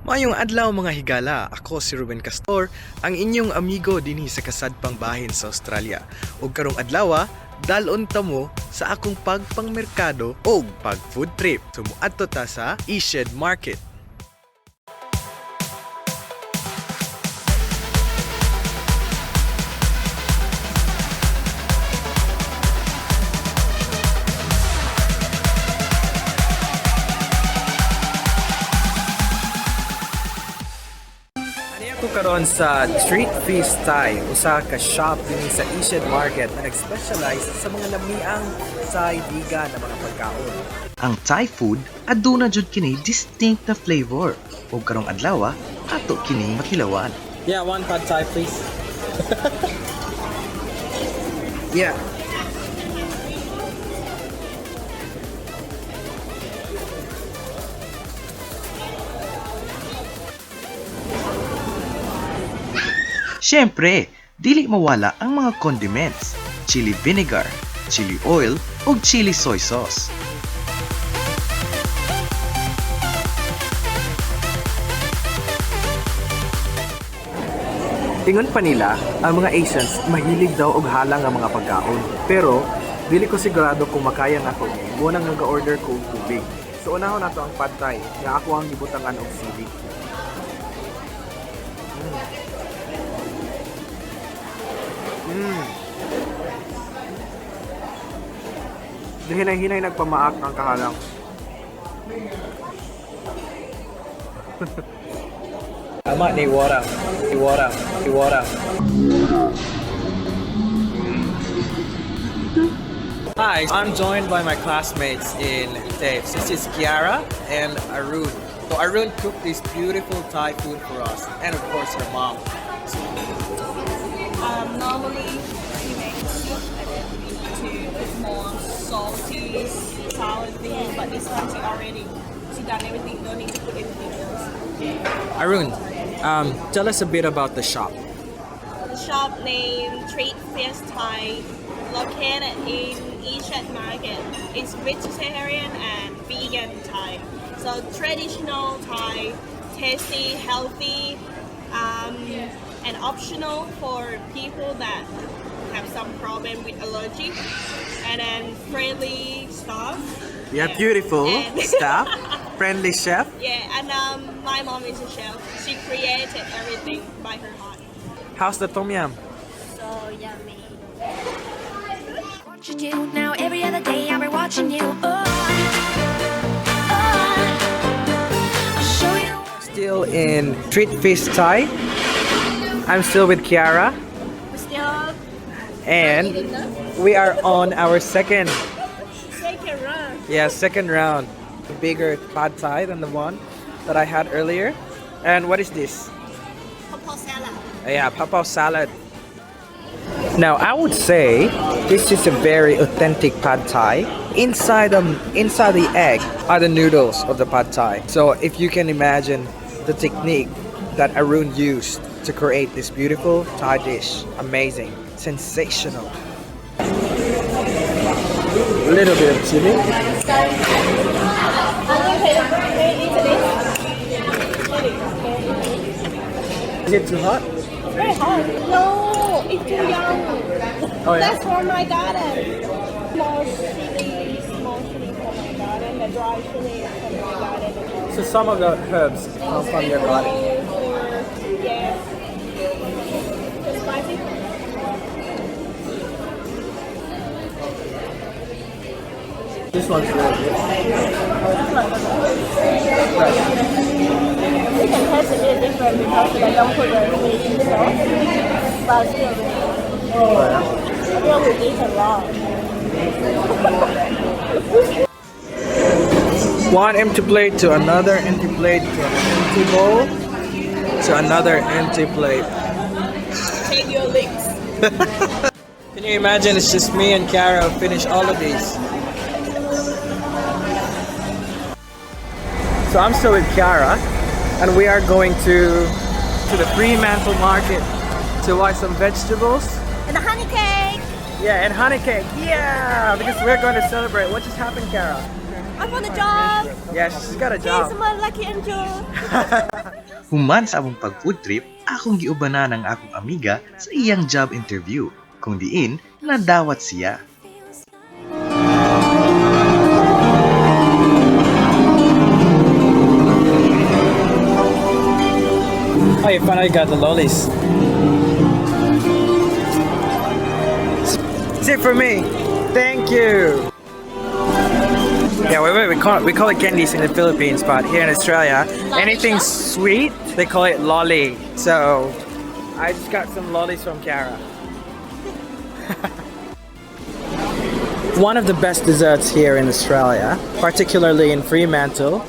Mayong adlaw mga higala, ako si Ruben Castor, ang inyong amigo dinhi sa kasadpang bahin sa Australia. Ug karong adlaw, dalon ta mo sa akong pagpangmerkado o pag food trip. Sumuadto ta sa Ished Market. Ako karon sa Street Feast Thai, usa ka shop dinhi sa Ished Market na nag-specialize sa mga lamiang Thai vegan na mga pagkaon. Ang Thai food aduna jud kini distinct na flavor. Ug karong adlaw, ato kini makilawan. Yeah, one pad thai, please. Yeah. Siyempre, dili mawala ang mga condiments, chili vinegar, chili oil, ug chili soy sauce. Tingon pa nila, ang mga Asians mahilig daw og halang ang mga pagkaon. Pero, dili ko sigurado kung makaya na ko. Munang nag-order ko og tubig. So unahon nato ang pad thai nga ako ang gibutangan og sili. Hinay-hinay nagpamaak ang kahalang. Ama ni warang. Hi, I'm joined by my classmates in TAFE. This is Kiara and Arun. So Arun cooked this beautiful Thai food for us, and of course her mom. Normally she makes soup and then we need to put more salty, sour things, but this time she done everything, no need to put anything else. Arun, tell us a bit about the shop. The shop named Treat Fest Thai, located in Ished Market. It's vegetarian and vegan Thai. So traditional Thai, tasty, healthy, and optional for people that have some problem with allergy, and then friendly staff. Yeah, beautiful And- staff, friendly chef. Yeah, and my mom is a chef. She created everything by her heart. How's the tom yum? So yummy. What you do now every other day I'll be watching you. I'll show you. Still in Treat Feast Thai. I'm still with Kiara, Still and we are on our second round. A bigger pad thai than the one that I had earlier. And what is this? Papa salad. Yeah, papao salad. Now I would say this is a very authentic pad thai. Inside the egg are the noodles of the pad thai. So if you can imagine the technique that Arun used to create this beautiful Thai dish, amazing, sensational. A little bit of chili. Is it too hot? Very hot. No, it's too young. Oh yeah. That's from my garden. Small chili from my garden. The dry chili is from my garden. So some of the herbs come from your garden. Yeah. The spicy. This one's really good. You can taste it different because they don't put the chili sauce. But still, I feel we eat a lot. One empty plate to another empty plate to an empty bowl to another empty plate. Take your licks. Can you imagine it's just me and Kara who finish all of these? So I'm still with Kiara, and we are going to the Fremantle Market to buy some vegetables. And the honey cake. Yeah, and honey cake. Yeah, because we're going to celebrate. What just happened, Kara? I found a job. Yeah, she's got a job. Here's my lucky angel. Human sa among pag-food trip, akong giubanan ng akong amiga sa iyang job interview, kung diin nadawat siya. Oh, you finally got the lollies. It's it for me. Thank you. Yeah, we call it candies in the Philippines, but here in Australia, anything sweet, they call it lolly. So, I just got some lollies from Cara. One of the best desserts here in Australia, particularly in Fremantle,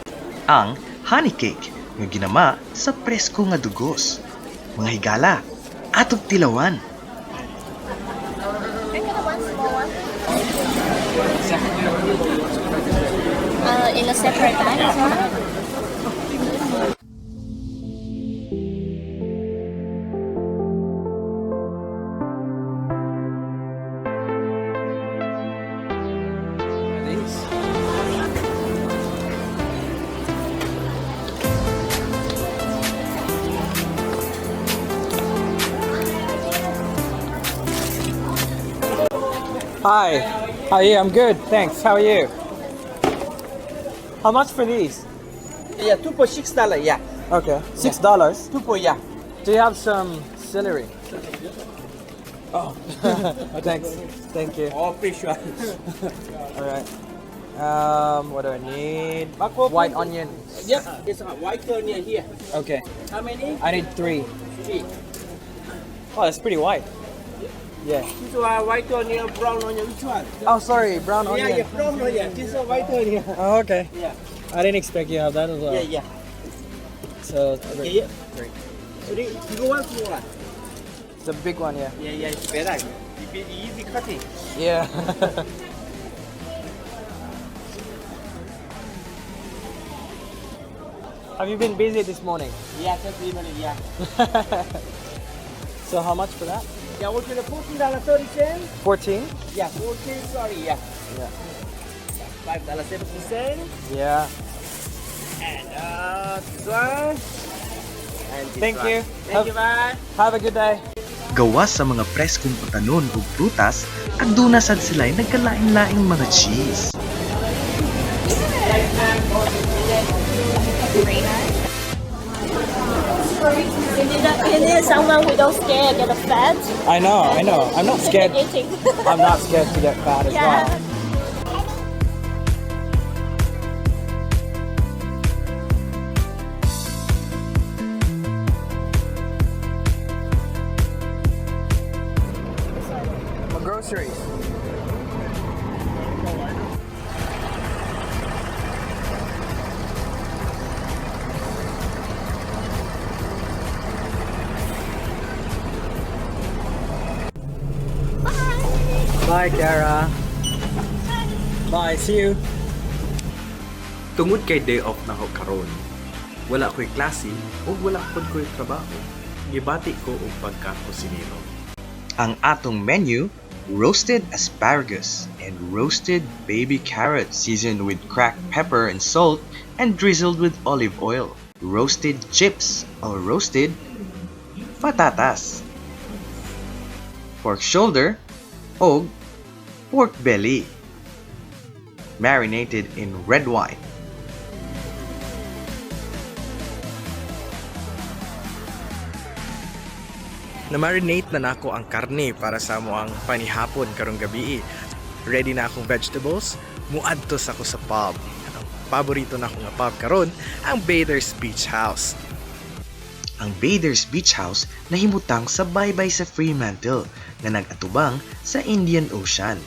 Ang honey cake nga ginama sa presko nga dugos. Mga higala, atog tilawan. In a separate bag as well. these. Hi. How are you? I'm good, thanks. How are you? How much for these? Yeah, $2 for $6, yeah. Okay, $6. 2 for, yeah. Do you have some celery? Oh, thanks. Thank you. Oh, fish one. All right. What do I need? White onion. Yes, it's a white onion here. Okay. How many? I need 3. 3. Oh, that's pretty white. Yeah. This one white onion, brown onion, which one? Oh, sorry, brown onion. Yeah, brown onion. This is white onion. Oh, okay. Yeah, I didn't expect you to have that as well. yeah. So, Yeah, yeah. 3. 3, big one, small one. It's a big one, yeah. Yeah, it's better. It's easy cutting. Yeah. Have you been busy this morning? Yeah, just minute, yeah. So how much for that? Yeah, we're gonna $14.30. 14? Yeah, 14, sorry, yeah. Yeah. $5.70. Yeah. And this one. And this Thank one. you. Thank you, bye. Have a good day. Gawas sa mga preskong utanon o prutas, aduna sad sila'y nagkalain-laing mga cheese. You need someone who don't scare get fat. I know. I'm not scared. Eating. I'm not scared to get fat as Yeah. well. My groceries. Bye, Kara. Bye, see you. Tungod kay day off na ko karon, wala ko'y klase o wala ko'y trabaho. Gibati ko og pagka-kusinero. Ang atong menu, roasted asparagus and roasted baby carrots seasoned with cracked pepper and salt and drizzled with olive oil. Roasted chips or roasted patatas. Pork shoulder o pork belly. Marinated in red wine. Na-marinate na nako ang karne para sa amoang panihapon karong gabi. Ready na akong vegetables, muadtos ako sa pub. Ang paborito na akong pub karon, ang Bader's Beach House. Ang Bader's Beach House nahimutang sa baybay sa Fremantle nga nag-atubang sa Indian Ocean.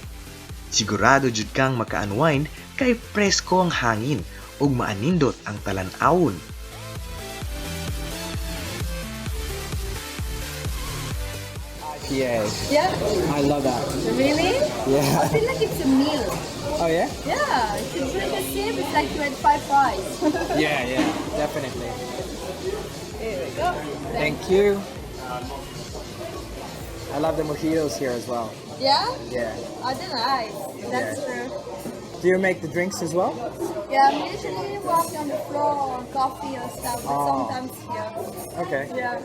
Sigurado jud kang maka-unwind kay presko ang hangin ug maanindot ang talan-awon. IPA. Yeah, I love that. really? Yeah. I feel like it's a meal. Oh yeah? Yeah, if you drink a sip, it's like you had 5 fries. Yeah, definitely. Here we go. Thank you. I love the mojitos here as well. Yeah? Yeah. Oh, they're nice. That's true. Do Do you make the drinks as well? Yeah, I'm usually walking on the floor on coffee or stuff, but Oh. sometimes here. Okay. Yeah.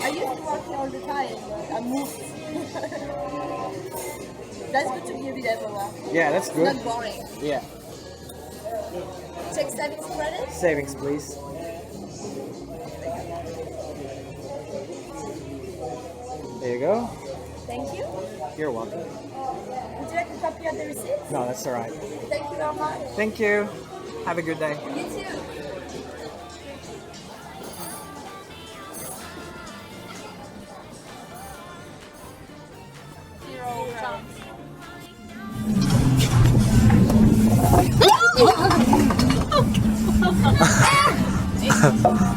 I used to work here all the time, but I moved. That's good to be a bit everywhere. Yeah, that's It's good. not boring. Yeah. Check savings credit. Savings, please. There you go. Thank you. You're welcome. Would you like a copy of the receipt? No, that's all right. Thank you very much. Thank you. Have a good day. You too.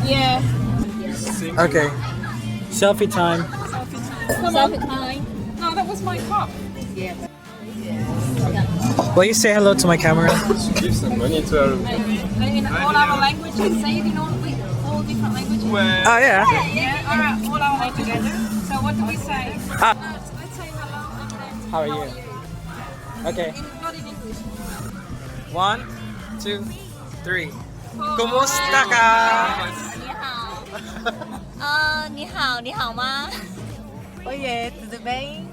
Yeah. Okay. Selfie time. Selfie time. No, that was my cup. Will you say hello to my camera? Give some money to her. In all our languages, say it in all different languages. Oh, yeah. Yeah, alright, all our languages together. So what do we say? Ah. Let's say hello and then How are you? Okay. not in English. 1, 2, 3. Kumusta ka? 你好，你好吗？ Oiê, tudo bem?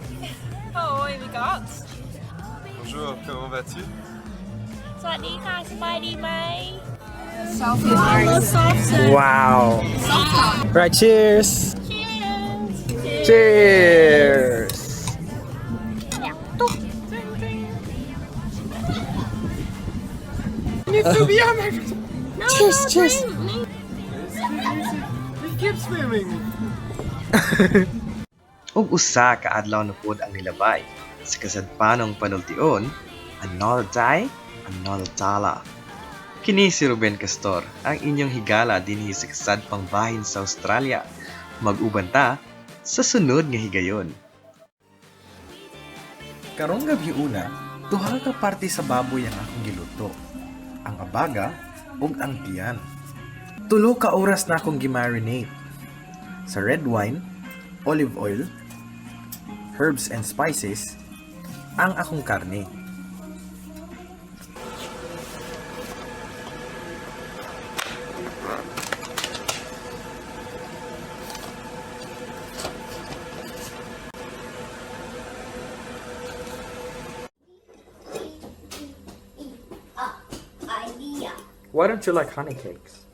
Oi, we got. Bonjour, comment vas-tu? สวัสดีค่ะสบายดีไหม Selfie is very soft. Wow. Right, cheers. Cheers Cheers. Cheers, cheers. Keep swimming! ug usa ka adlaw na pod ang nilabay sa kasadpanong panultion, another day, another dollar. Kini si Ruben Castor, ang inyong higala dinhi sa kasadpang bahin sa Australia. Mag-uban ta sa sunod nga higayon. Karong gabi una, duha ka parte sa baboy ang akong giluto. Ang abaga ug ang tiyan. Tulo ka oras na akong gimarinate sa red wine, olive oil, herbs and spices, ang akong karne. Why don't you like honey cakes?